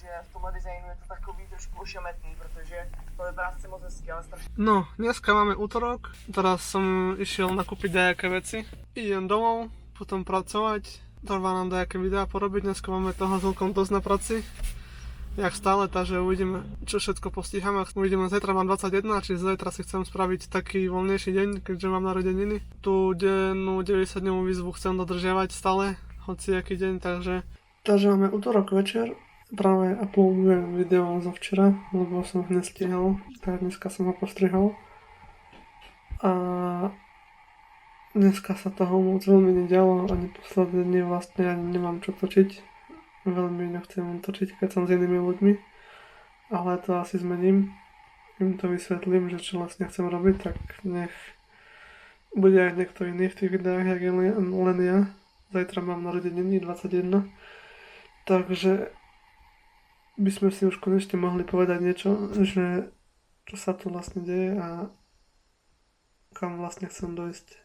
že v tomhle designu je to takový trošku ošemetný, protože to vypadá sice moc hezky, ale strašně. No, dneska máme útorok, teraz som išiel nakúpiť nejaké veci. Idem domov, potom pracovať, trvá nám nejaké videá porobiť, dneska máme toho celkom dosť na práci. Jak stále, takže uvidíme, čo všetko postíhame. Uvidíme, zajtra mám 21, čiže zajtra si chcem spraviť taký voľnejší deň, keďže mám narodeniny. Tú dennú 90-dňovú výzvu chcem dodržiavať stále, hoci aký deň, takže máme útorok večer. Práve uploadujem video zo včera, lebo som ho nestihol, tak dneska som ho postrihol. A dneska sa toho moc veľmi nedialo, ani posledné dni vlastne ani nemám čo točiť. Veľmi nechcem točiť, keď som s inými ľuďmi, ale to asi zmením. Im to vysvetlím, že čo vlastne chcem robiť, tak nech bude aj niekto iný v tých videách, jak je len ja. Zajtra mám narodeniny 21, takže by sme si už konečne mohli povedať niečo, že čo sa tu vlastne deje a kam vlastne chcem dojsť.